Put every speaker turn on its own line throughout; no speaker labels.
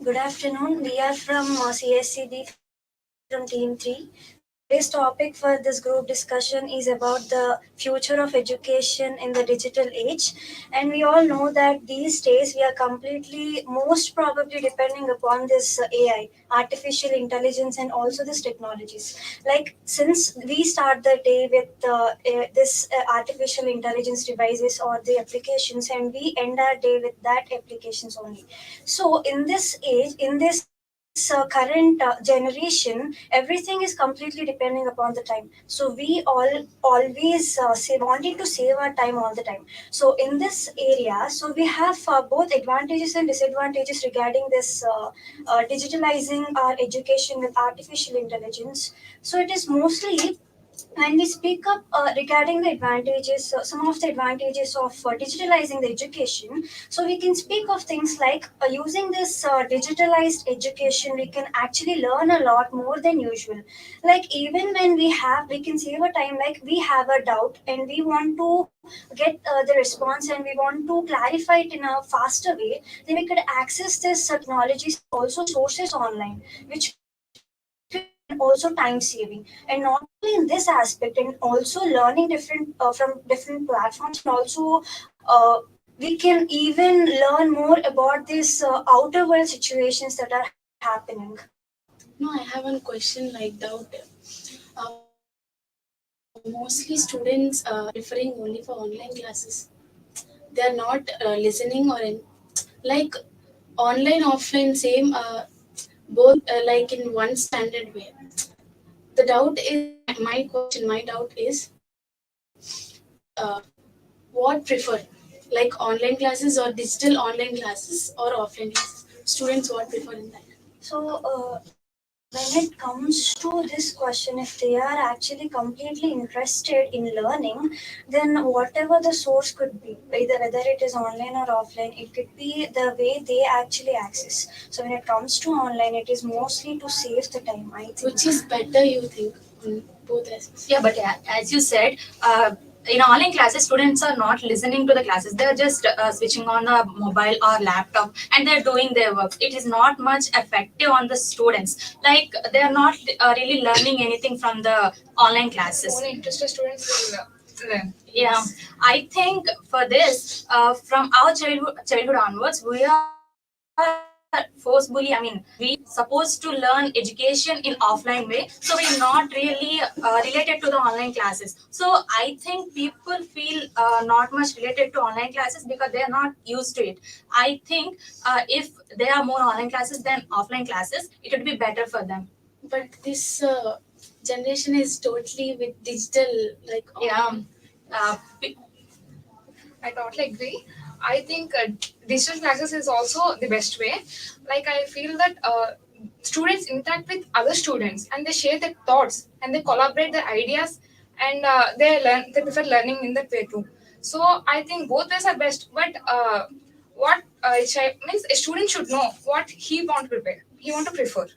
Good afternoon. We are from CSE-B from Team 3. Today's topic for this group discussion is about the future of education in the digital age. And we all know that these days we are completely, most probably depending upon this AI, artificial intelligence, and also these technologies. Like since we start the day with this artificial intelligence devices or the applications, and we end our day with that applications only. So in this age, in this current generation, everything is completely depending upon the time. So we all always wanting to save our time all the time. So in this area, so we have both advantages and disadvantages regarding this digitalizing our education with artificial intelligence. So it is mostly when we speak up regarding the advantages, some of the advantages of digitalizing the education, so we can speak of things like using this digitalized education, we can actually learn a lot more than usual. Like even when we can save a time, like we have a doubt and we want to get the response and we want to clarify it in a faster way, then we could access this technologies and also sources online, which could be and also time saving. And not only in this aspect, and also learning different from different platforms, and also we can even learn more about these outer world situations that are happening.
No, I have one question like doubt. Mostly students preferring only for online classes. They are not listening or in, like online, offline, same. Both like in one standard way. The doubt is my question. My doubt is what prefer, like online classes or digital online classes or offline classes. Students what prefer in that?
So, when it comes to this question, if they are actually completely interested in learning, then whatever the source could be, either whether it is online or offline, it could be the way they actually access. So, when it comes to online, it is mostly to save the time, I think.
Which is better, you think, on both aspects?
Yeah, but as you said, in online classes, students are not listening to the classes. They're just switching on the mobile or laptop and they're doing their work. It is not much effective on the students. Like they are not really learning anything from the online classes.
Only interested students will learn.
Yeah, I think for this, from our childhood onwards, we are forcefully, we supposed to learn education in offline way, so we're not really related to the online classes. So I think people feel not much related to online classes because they are not used to it. I think if there are more online classes than offline classes, it would be better for them.
But this generation is totally with digital, like
Yeah. Pe-
I totally agree. I think digital classes is also the best way. Like I feel that students interact with other students and they share their thoughts and they collaborate their ideas and they learn. They prefer learning in that way too. So I think both ways are best. But what means a student should know what he want to prepare. He want to prefer.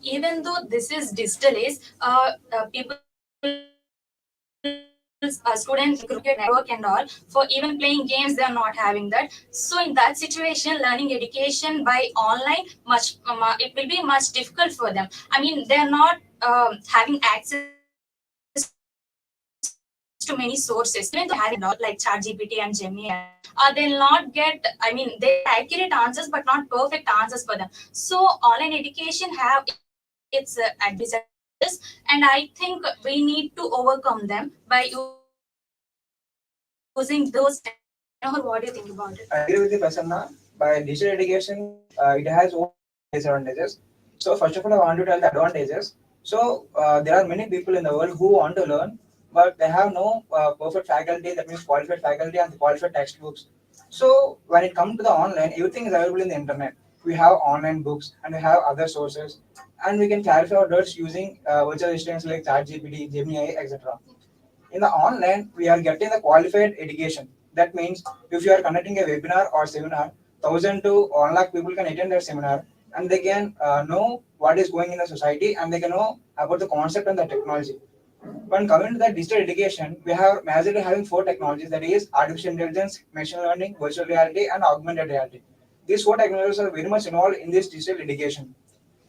Even though this is digital age, students cricket network and all, for even playing games they are not having that. So in that situation, learning education by online it will be much difficult for them. I mean, they are not having access to many sources. Even though having a lot like ChatGPT and Gemini, they'll not get, I mean, they get accurate answers but not perfect answers for them. So online education have its advantages and disadvantages, and I think we need to overcome them by using those technologies. What do you think about it?
I agree with you, Prasanna. By digital education, it has own disadvantages. So first of all, I want to tell the advantages. So there are many people in the world who want to learn, but they have no perfect faculty. That means qualified faculty and qualified textbooks. So when it comes to the online, everything is available in the internet. We have online books and we have other sources, and we can clarify our doubts using virtual assistants like ChatGPT, Gemini, etc. In the online, we are getting the qualified education. That means if you are conducting a webinar or seminar, 1,000 to 1 lakh people can attend that seminar and they can know what is going in the society and they can know about the concept and the technology. When coming to the digital education, we have majorly having four technologies, that is artificial intelligence, machine learning, virtual reality, and augmented reality. these four technologies are very much involved in this digital education.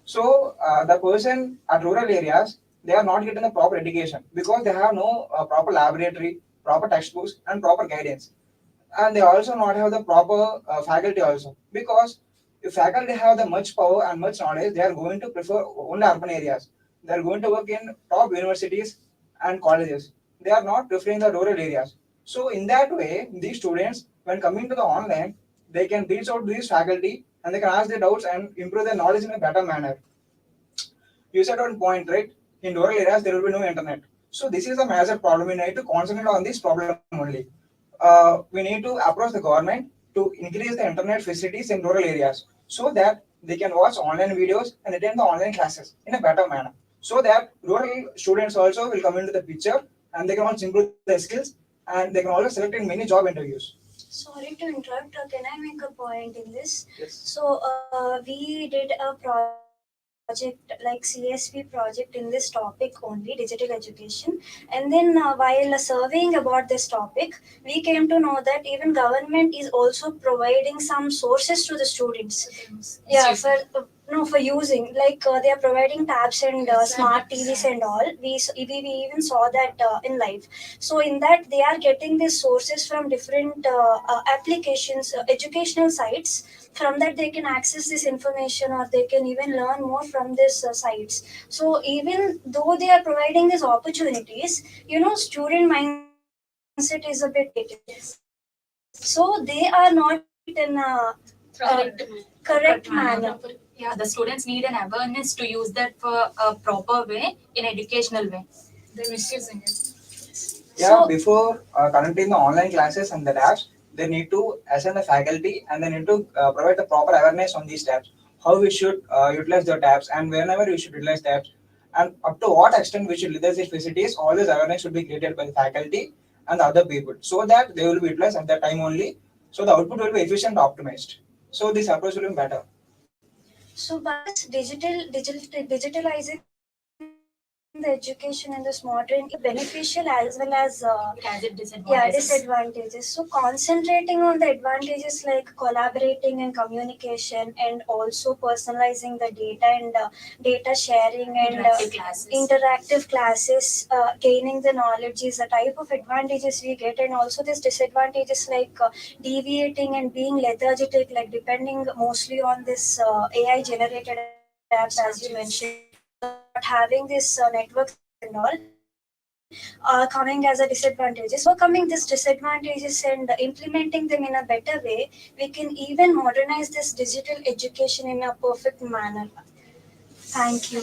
So the person at rural areas, they are not getting the proper education because they have no proper laboratory, proper textbooks, and proper guidance, and they also not have the proper faculty also, because if faculty have the much power and much knowledge, they are going to prefer only urban areas. They are going to work in top universities and colleges. They are not preferring the rural areas. So in that way, these students, when coming to the online, they can reach out to these faculty and they can ask their doubts and improve their knowledge in a better manner. You said one point, right? In rural areas, there will be no internet. So this is a major problem. We need to concentrate on this problem only. We need to approach the government to increase the internet facilities in rural areas so that they can watch online videos and attend the online classes in a better manner. So that rural students also will come into the picture and they can also improve their skills and they can also select in many job interviews.
Sorry to interrupt. Can I make a point in this?
Yes.
So we did a project like CSP project in this topic only, digital education. And then while surveying about this topic, we came to know that even government is also providing some sources to the students. Yeah, for no, for using, like they are providing tabs and smart TVs and all. We even saw that in live. So in that they are getting these sources from different applications, educational sites. From that they can access this information, or they can even learn more from these sites. So even though they are providing these opportunities, student mindset is a bit negative. So they are not using it in a correct manner.
Yeah, the students need an awareness to use that for a proper way in educational way.
They're misusing it.
Yeah,
So
before connecting the online classes and the tabs, they need to assign the faculty and they need to provide the proper awareness on these tabs. How we should utilize the tabs and whenever we should utilize tabs, and up to what extent we should utilize these facilities. All this awareness should be created by the faculty and the other people so that they will be utilized at that time only. So the output will be efficient, optimized. So this approach will be better.
So by this digitalizing the education in this modern era, beneficial as well as
It has its
yeah,
disadvantages.
disadvantages. So concentrating on the advantages like collaborating and communication, and also personalizing the data and data sharing and
Interactive classes.
interactive classes, gaining the knowledge is a type of advantages we get, and also this disadvantages like deviating and being lethargic, like depending mostly on this AI generated apps, as you mentioned, not having this network support and all, coming as a disadvantages. So overcoming these disadvantages and implementing them in a better way, we can even modernize this digital education in a perfect manner. Thank you.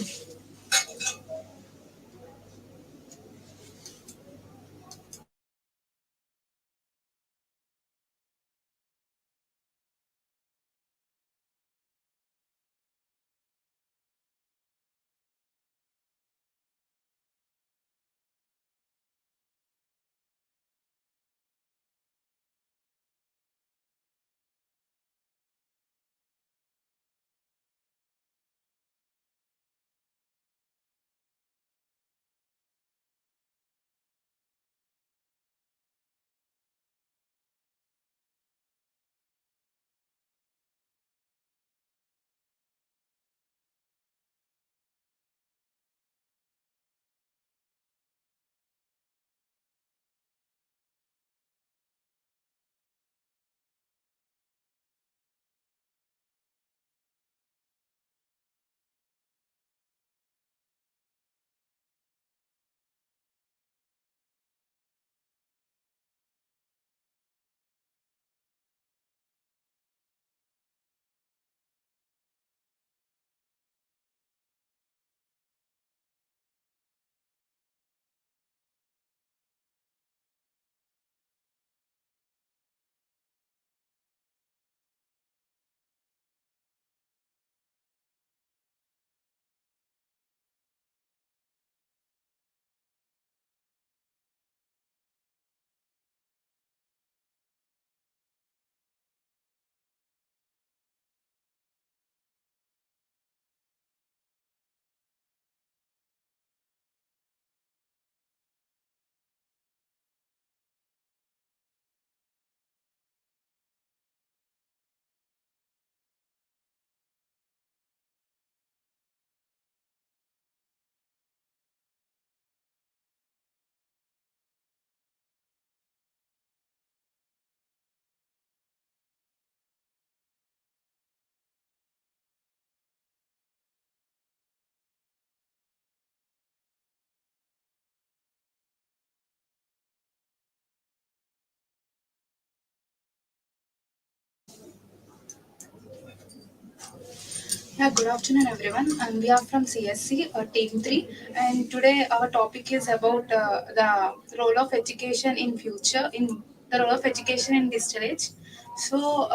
Yeah, good afternoon, everyone. And we are from CSC, Team 3. And today our topic is about the role of education in future, in the role of education in digital age. So,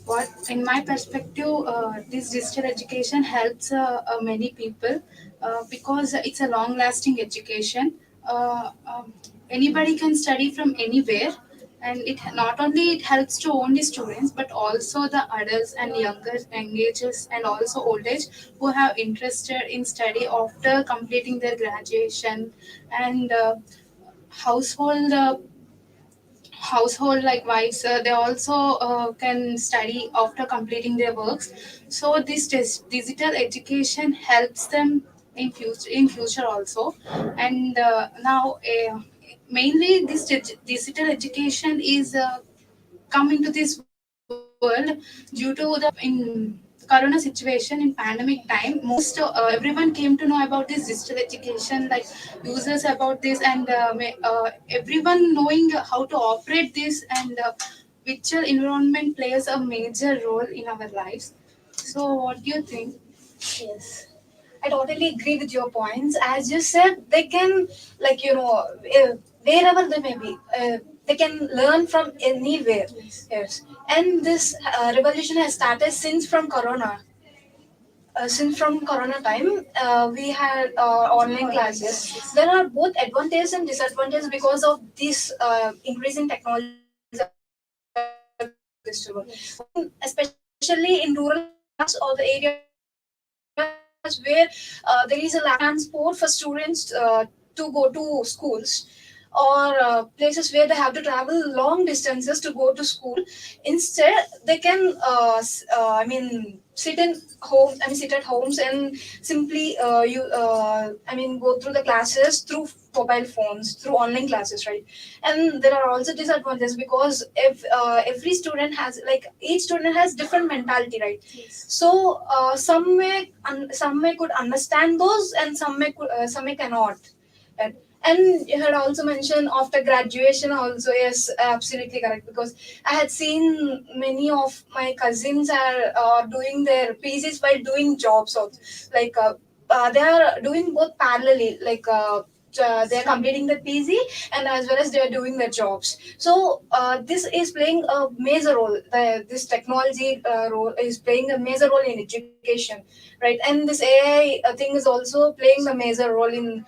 what in my perspective, this digital education helps many people because it's a long lasting education. Anybody can study from anywhere, and it not only it helps to only students but also the adults and younger engages and also old age who have interested in study after completing their graduation, and household household like wives, they also can study after completing their works. So this digital education helps them in future also. And now mainly this digital education is come into this world due to the in corona situation, in pandemic time. Most everyone came to know about this digital education, like users about this, and everyone knowing how to operate this, and virtual environment plays a major role in our lives. So what do you think?
Yes, I totally agree with your points. As you said, they can, like, wherever they may be, they can learn from anywhere. Yes, and this revolution has started since from corona time. We had online classes. There are both advantages and disadvantages because of this increasing technologies available in this world. Especially in rural areas or the areas where there is a lack of transport for students to go to schools, or places where they have to travel long distances to go to school. Instead, they can sit at homes and simply go through the classes through mobile phones, through online classes, right? And there are also disadvantages because if every student has, like, each student has different mentality, right? So some may could understand those, and some may cannot. Right? And you had also mentioned after graduation also. Yes, absolutely correct, because I had seen many of my cousins are doing their pcs while doing jobs also. Like they are doing both parallelly, like they are completing the pc, and as well as they are doing their jobs. So this is playing a major role. This technology role is playing a major role in education, right? And this ai thing is also playing the major role in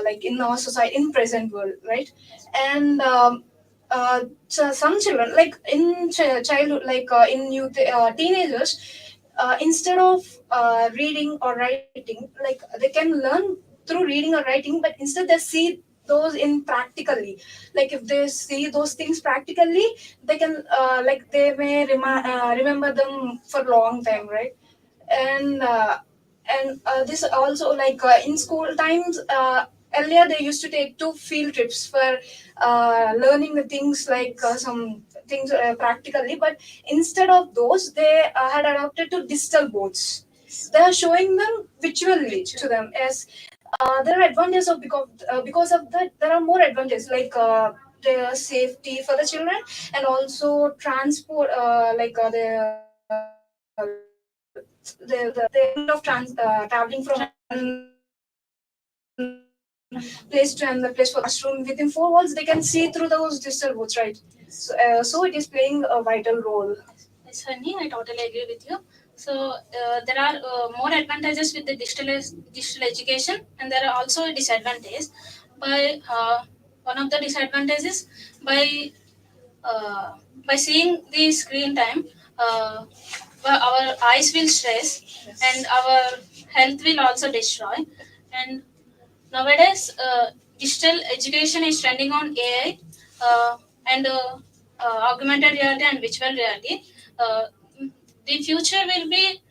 like in our society, in present world, right? And so some children, like in childhood, like in youth, teenagers, instead of reading or writing, like they can learn through reading or writing, but instead they see those in practically. Like if they see those things practically, they can like they may remember them for long time, right? And this also, like in school times, earlier they used to take to field trips for learning the things, like some things practically, but instead of those they had adopted to digital boards. They are showing them visually to them. As there are advantages of, because of that there are more advantages, like the safety for the children, and also transport, like the kind of traveling from one place to another place for classroom within four walls. They can see through those digital boards, right? So it is playing a vital role.
Yes, Sunny, I totally agree with you. So there are more advantages with the digital education, and there are also disadvantages. By one of the disadvantages, by uh, by seeing the screen time, uh, our eyes will stress, and our health will also destroy. And nowadays, digital education is trending on AI, and augmented reality and virtual reality. Uh, the future will be,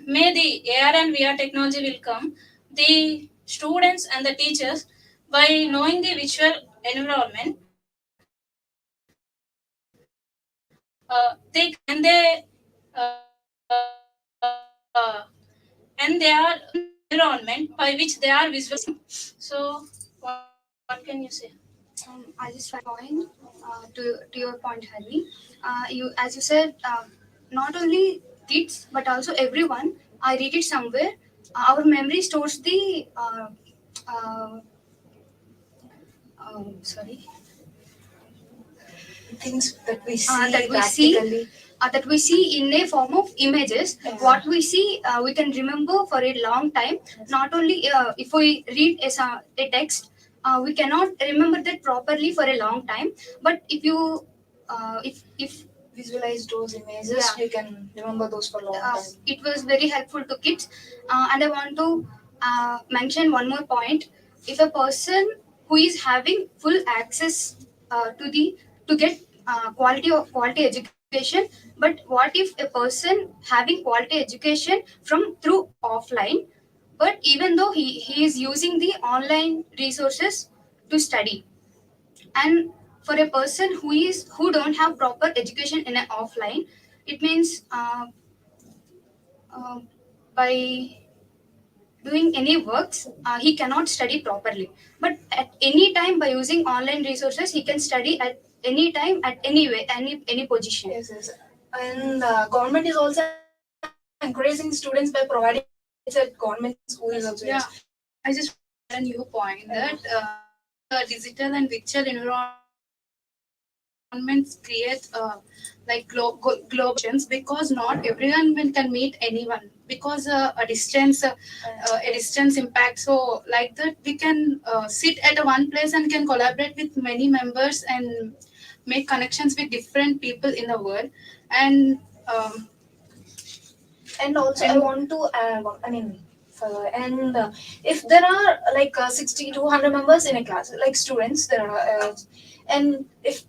may the AR and VR technology will come. The students and the teachers, by knowing the virtual environment, they and they and they are environment by which they are visualizing. So, what can you say?
I just point to your point, Harvey. You, as you said, not only
kids but also everyone. I read it somewhere. Our memory stores the uh, sorry
Things that we
that
see
we see
practically.
that we see in a form of images.
Yeah.
What we see, we can remember for a long time. Not only if we read a text, we cannot remember that properly for a long time. But if
Visualize those images,
Yeah.
you can remember those for a long time.
it was very helpful to kids. And I want to mention one more point. If a person who is having full access to the to get quality education, but what if a person having quality education through offline, but even though he is using the online resources to study, and for a person who don't have proper education in an offline, it means uh, by doing any works, he cannot study properly. But at any time, by using online resources, he can study at any time, at any way, any position.
Yes, yes. And government is also encouraging students by providing facilities at government schools also. Yes.
Yeah, I just want to add a new point that digital and virtual environments create global because not everyone can meet anyone because a distance impact. So like that, we can sit at one place and can collaborate with many members and make connections with different people in the world. And
And also, I
and
want to add, I mean, and if there are like 60 to 100 members in a class, like students, there are, and if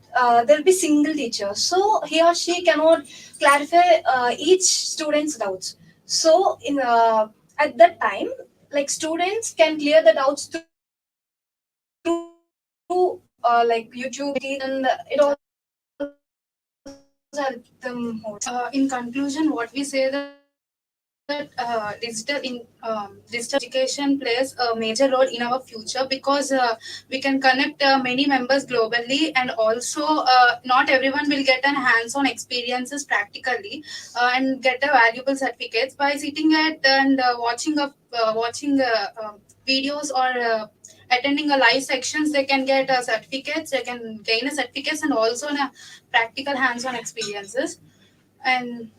there'll be single teacher, so he or she cannot clarify each student's doubts. So in at that time, like students can clear the doubts through like YouTube and it also helps them hold.
in conclusion, what we say that digital education plays a major role in our future because we can connect many members globally, and also not everyone will get an hands-on experiences practically and get a valuable certificates by sitting at and watching videos or attending a live sections. They can get certificates, they can gain a certificates and also practical hands-on experiences. And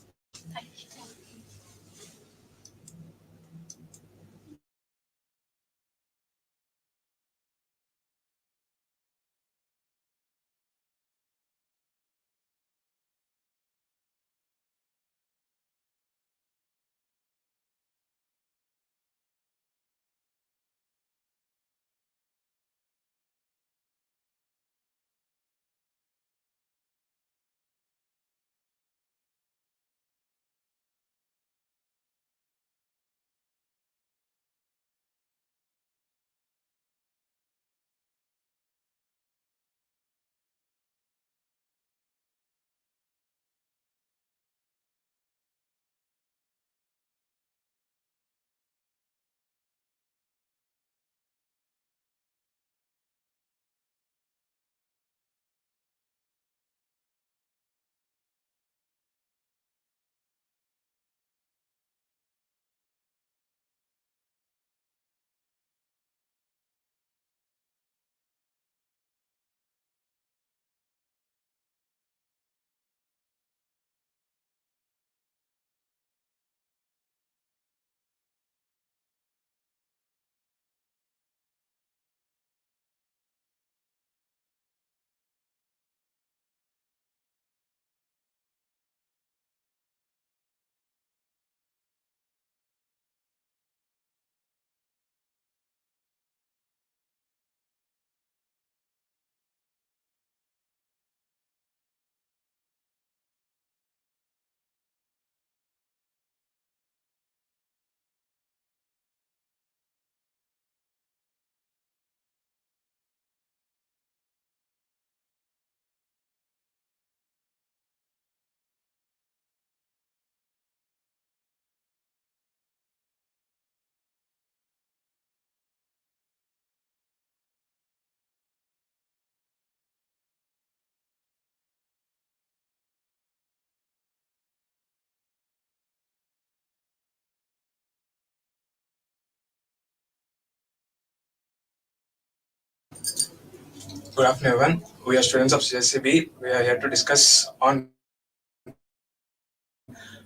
Good afternoon, everyone. We are students of CSE-B. We are here to discuss on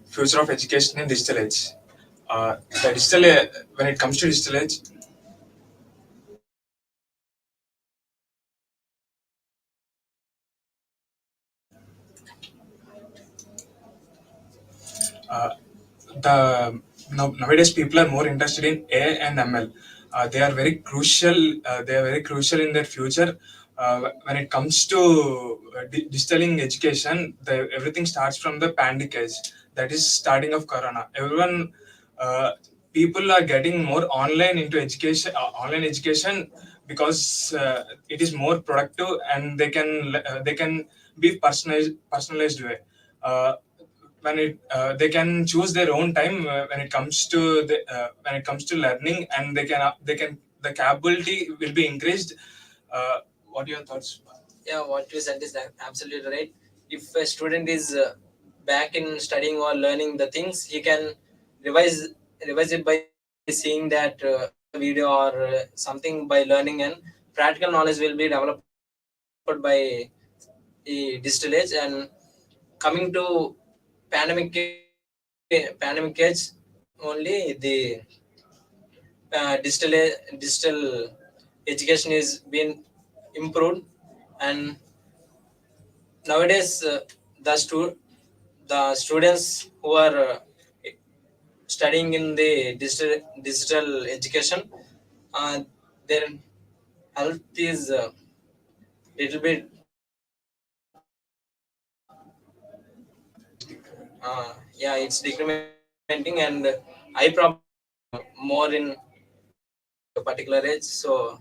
future of education in digital age. When it comes to digital age, the nowadays people are more interested in AI and ML. They are very crucial. They are very crucial in their future. When it comes to digitaling education, everything starts from the pandemic age. That is starting of Corona. Uh, People are getting more online into education, online education because it is more productive and they can be personalized way. Uh, when it they can choose their own time when it comes to learning, and they can the capability will be increased. What are your thoughts?
Yeah, what you said is absolutely right. If a student is back in studying or learning the things, he can revise revise it by seeing that video or something, by learning, and practical knowledge will be developed by the digital age. And coming to pandemic age, only the digital education is being improved. And nowadays the students who are studying in the digital education, their health is little bit yeah, it's decrementing, and eye problems more in particular age. So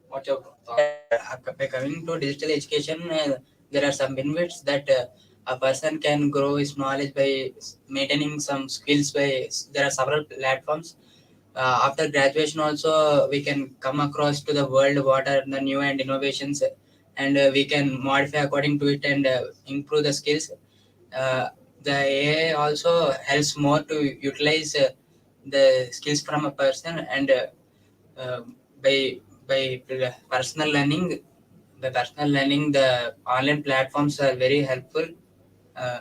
what your thought?
By coming to digital education, there are some benefits that a person can grow his knowledge by maintaining some skills. There are several platforms. After graduation, also we can come across to the world what are the new and innovations, and we can modify according to it and improve the skills. The AI also helps more to utilize the skills from a person, and uh, by personal learning, the online platforms are very helpful. Uh,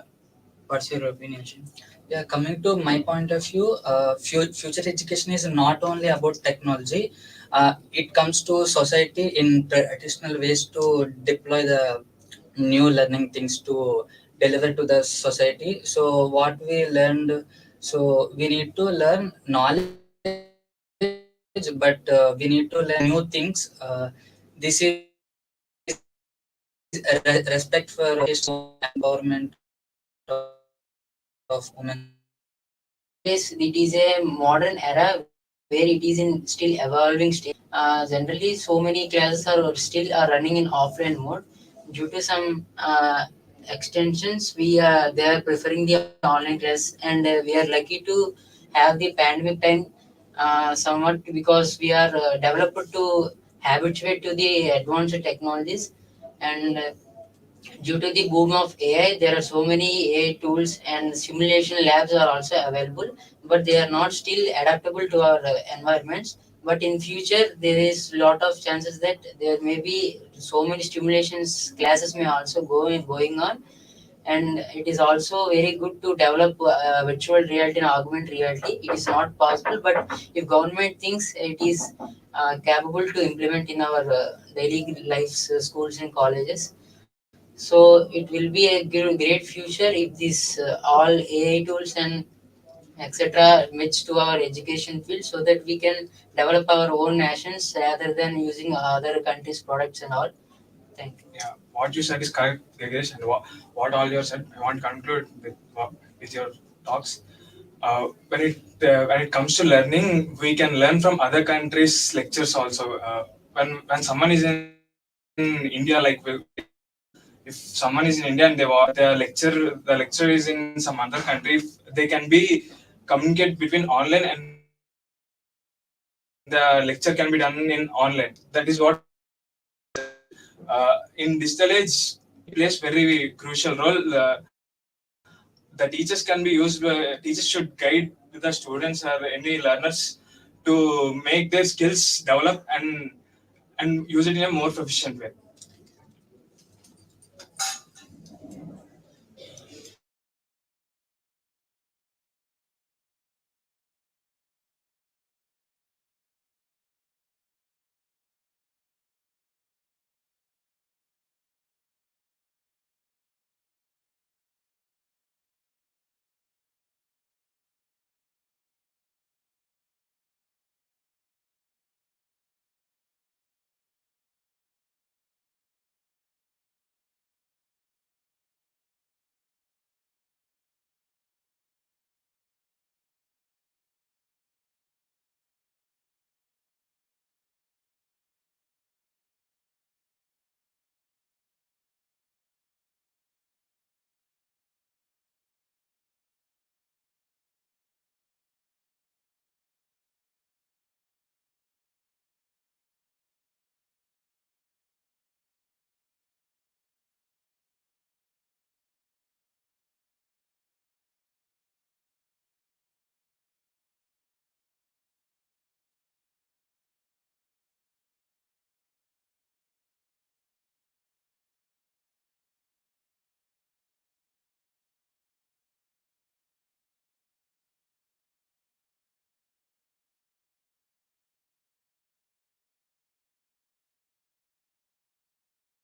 what's your opinion, Shin? Yeah, coming to my point of view, future education is not only about technology. It comes to society in traditional ways to deploy the new learning things to deliver to the society. So what we learned, so we need to learn knowledge, but we need to learn new things. This is respect for empowerment of women. Nowadays, it is a modern era where it is in still evolving stage. Generally, so many classes are running in offline mode. Due to some extensions, they are preferring the online class, and we are lucky to have the pandemic time somewhat, because we are developed to habituate to the advanced technologies. And due to the boom of AI, there are so many AI tools and simulation labs are also available, but they are not still adaptable to our environments. But in future, there is lot of chances that there may be so many stimulations classes may also going on. And it is also very good to develop virtual reality and augmented reality. It is not possible, but if government thinks it is capable to implement in our daily lives, schools and colleges, so it will be a great future if this all AI tools and etc. match to our education field, so that we can develop our own nations rather than using other countries' products and all. Thank you.
Yeah, what you said is correct, Yogesh, and what all you said. I want to conclude with your talks. When it comes to learning, we can learn from other countries' lectures also. When someone is in India, if someone is in India and the lecture is in some other country, they can be communicate between online, and the lecture can be done in online. That is what in digital age plays very crucial role. The teachers can be used. Teachers should guide the students or any learners to make their skills develop, and use it in a more proficient way.